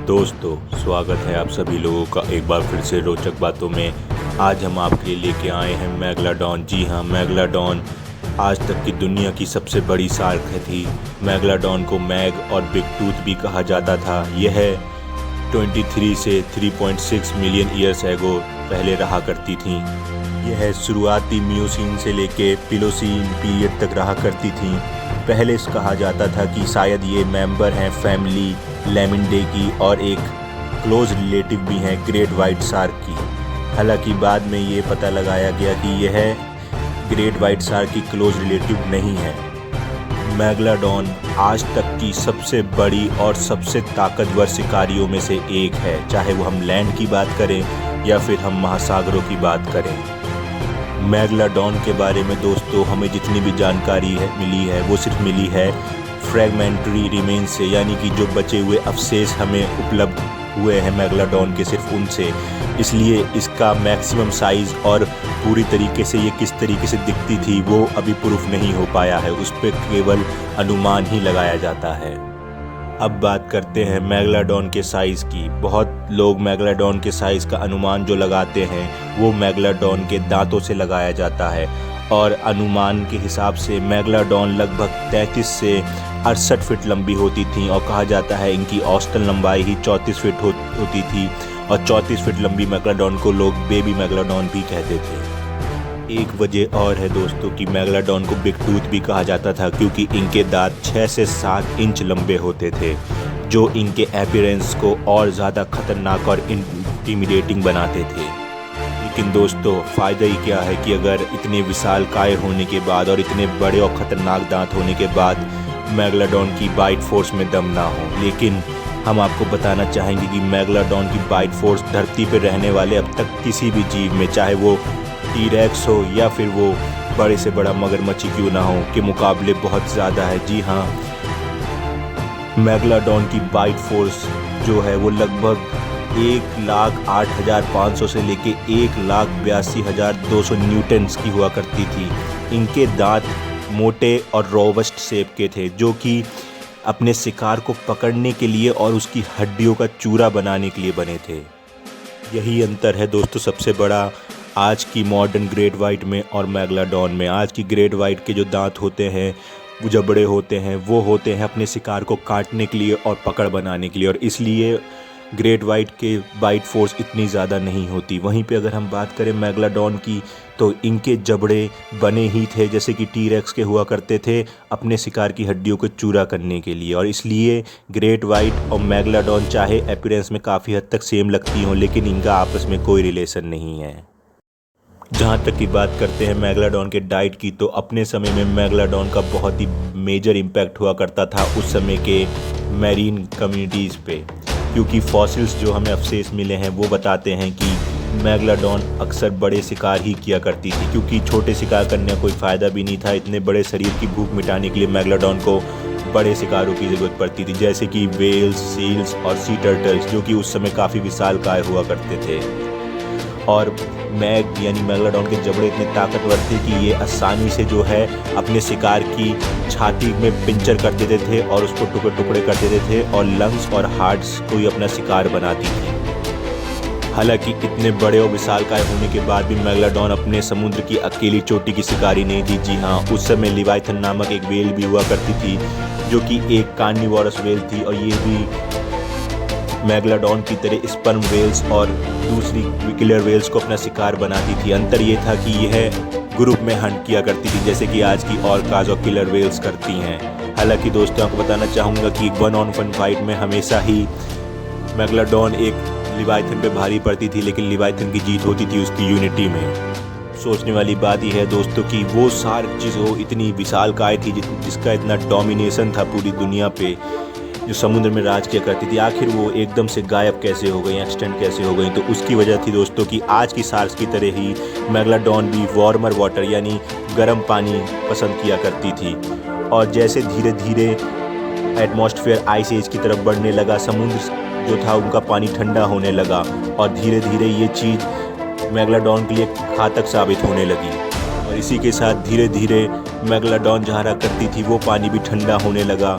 दोस्तों, स्वागत है आप सभी लोगों का एक बार फिर से रोचक बातों में। आज हम आपके लिए लेके आए हैं मेगलाडॉन। जी हाँ, मेगलाडॉन आज तक की दुनिया की सबसे बड़ी शार्क थी। मेगलाडॉन को मैग और बिग टूथ भी कहा जाता था। यह 23 से 3.6 मिलियन ईयर्स एगो पहले रहा करती थी। यह शुरुआती मियोसीन से लेके प्लीस्टोसीन पीरियड तक रहा करती थी। पहले कहा जाता था कि शायद ये मेंबर हैं फैमिली लैमिनिडे की और एक क्लोज रिलेटिव भी हैं ग्रेट वाइट शार्क की। हालांकि बाद में ये पता लगाया गया कि यह ग्रेट वाइट शार्क की क्लोज रिलेटिव नहीं है। मेगलाडॉन आज तक की सबसे बड़ी और सबसे ताकतवर शिकारियों में से एक है, चाहे वो हम लैंड की बात करें या फिर हम महासागरों की बात करें। मेगलाडॉन के बारे में दोस्तों हमें जितनी भी जानकारी मिली है वो सिर्फ मिली है फ्रैगमेंट्री रिमेन्स से, यानी कि जो बचे हुए अवशेष हमें उपलब्ध हुए हैं मेगलाडॉन के, सिर्फ उनसे। इसलिए इसका मैक्सिमम साइज़ और पूरी तरीके से ये किस तरीके से दिखती थी वो अभी प्रूफ नहीं हो पाया है, उस पर केवल अनुमान ही लगाया जाता है। अब बात करते हैं मेगलाडॉन के साइज़ की। बहुत लोग मेगलाडॉन के साइज़ का अनुमान जो लगाते हैं वो मेगलाडॉन के दांतों से लगाया जाता है, और अनुमान के हिसाब से मेगलाडॉन लगभग 33 से 68 फीट लंबी होती थी, और कहा जाता है इनकी औसतन लंबाई ही 34 फीट होती थी, और 34 फीट लंबी मेगलाडॉन को लोग बेबी मेगलाडॉन भी कहते थे। एक वजह और है दोस्तों कि मेगलाडॉन को बिग टूथ भी कहा जाता था, क्योंकि इनके दांत 6 से 7 इंच लंबे होते थे, जो इनके अपीयरेंस को और ज़्यादा खतरनाक और इंटिमिडेटिंग बनाते थे। लेकिन दोस्तों फ़ायदा ही क्या है कि अगर इतने विशालकाय होने के बाद और इतने बड़े और ख़तरनाक दांत होने के बाद मेगलाडॉन की बाइट फोर्स में दम ना हो। लेकिन हम आपको बताना चाहेंगे कि मेगलाडॉन की बाइट फोर्स धरती पर रहने वाले अब तक किसी भी जीव में, चाहे वो टी-रेक्स हो या फिर वो बड़े से बड़ा मगरमच्छी क्यों ना हो, के मुकाबले बहुत ज़्यादा है। जी हाँ, मेगलाडॉन की बाइट फोर्स जो है वो लगभग 1,08,500 से लेके 1,82,200 न्यूटन्स की हुआ करती थी। इनके दांत मोटे और रोबस्ट शेप के थे, जो कि अपने शिकार को पकड़ने के लिए और उसकी हड्डियों का चूरा बनाने के लिए बने थे। यही अंतर है दोस्तों सबसे बड़ा आज की मॉडर्न ग्रेट वाइट में और मेगलाडॉन में। आज की ग्रेट वाइट के जो दांत होते हैं वो जबड़े होते हैं, वो होते हैं अपने शिकार को काटने के लिए और पकड़ बनाने के लिए, और इसलिए ग्रेट वाइट के बाइट फोर्स इतनी ज़्यादा नहीं होती। वहीं पे अगर हम बात करें मेगलाडॉन की, तो इनके जबड़े बने ही थे जैसे कि टी-रेक्स के हुआ करते थे, अपने शिकार की हड्डियों को चूरा करने के लिए, और इसलिए ग्रेट वाइट और मेगलाडॉन चाहे अपीयरेंस में काफ़ी हद तक सेम लगती हों, लेकिन इनका आपस में कोई रिलेशन नहीं है। जहाँ तक की बात करते हैं मेगलाडॉन के डाइट की, तो अपने समय में मेगलाडॉन का बहुत ही मेजर इम्पैक्ट हुआ करता था उस समय के मैरीन कम्युनिटीज़ पे, क्योंकि फॉसिल्स जो हमें अवशेष मिले हैं वो बताते हैं कि मेगलाडॉन अक्सर बड़े शिकार ही किया करती थी, क्योंकि छोटे शिकार करने का कोई फ़ायदा भी नहीं था। इतने बड़े शरीर की भूख मिटाने के लिए मेगलाडॉन को बड़े शिकारों की ज़रूरत पड़ती थी, जैसे कि वेल्स, सील्स और सी टर्टल्स, जो कि उस समय काफ़ी विशालकाय हुआ करते थे। और मैग यानी मेगलाडॉन के जबड़े इतने ताकतवर थे कि ये आसानी से जो है अपने शिकार की छाती में पिंचर कर देते थे और उसको टुकड़े टुकड़े कर देते थे, और लंग्स और हार्ट्स को ही अपना शिकार बनाती थी। हालांकि इतने बड़े और विशालकाय होने के बाद भी मेगलाडॉन अपने समुद्र की अकेली चोटी की शिकारी नहीं थी। जी हाँ, उस समय लिवाइथन नामक एक वेल भी हुआ करती थी, जो कि एक कार्निवोरस वेल थी, और ये भी मेगलाडॉन की तरह स्पर्म वेल्स और दूसरी किलर वेल्स को अपना शिकार बनाती थी। अंतर ये था कि यह ग्रुप में हंट किया करती थी, जैसे कि आज की ऑर्काज और किलर वेल्स करती हैं। हालांकि दोस्तों आपको बताना चाहूँगा कि 1-on-1 फाइट में हमेशा ही मेगलाडॉन एक लिवाइथन पे भारी पड़ती थी, लेकिन लिवाइथन की जीत होती थी उसकी यूनिटी में। सोचने वाली बात यह है दोस्तों कि वो शार्क जो इतनी विशालकाय थी, जिसका इतना डोमिनेशन था पूरी दुनिया पे, जो समुद्र में राज किया करती थी, आखिर वो एकदम से गायब कैसे हो गई, एक्सटेंट कैसे हो गई। तो उसकी वजह थी दोस्तों कि आज की शार्क्स की तरह ही मेगलाडॉन भी वार्मर वाटर यानी गर्म पानी पसंद किया करती थी, और जैसे धीरे धीरे एटमॉस्फेयर आइस एज की तरफ बढ़ने लगा, समुद्र जो था उनका पानी ठंडा होने लगा, और धीरे धीरे ये चीज़ मेगलाडॉन के लिए घातक साबित होने लगी। और इसी के साथ धीरे धीरे मेगलाडॉन जहाँ रहा करती थी वो पानी भी ठंडा होने लगा,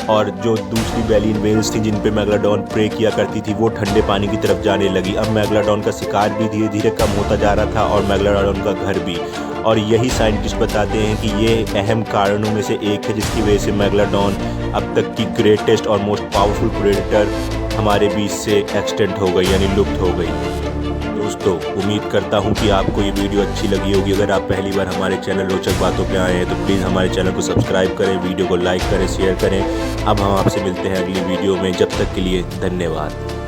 और जो दूसरी बैलियन वेल्स थी जिन पे मेगालोडॉन प्रे किया करती थी वो ठंडे पानी की तरफ जाने लगी। अब मेगालोडॉन का शिकार भी धीरे धीरे कम होता जा रहा था और मेगालोडॉन का घर भी। और यही साइंटिस्ट बताते हैं कि ये अहम कारणों में से एक है जिसकी वजह से मेगालोडॉन अब तक की ग्रेटेस्ट और मोस्ट पावरफुल प्रेडेटर हमारे बीच से एक्सटेंट हो गई, यानी लुप्त हो गई। दोस्तों, उम्मीद करता हूँ कि आपको ये वीडियो अच्छी लगी होगी। अगर आप पहली बार हमारे चैनल रोचक बातों पे आए हैं तो प्लीज़ हमारे चैनल को सब्सक्राइब करें, वीडियो को लाइक करें, शेयर करें। अब हम आपसे मिलते हैं अगली वीडियो में। जब तक के लिए धन्यवाद।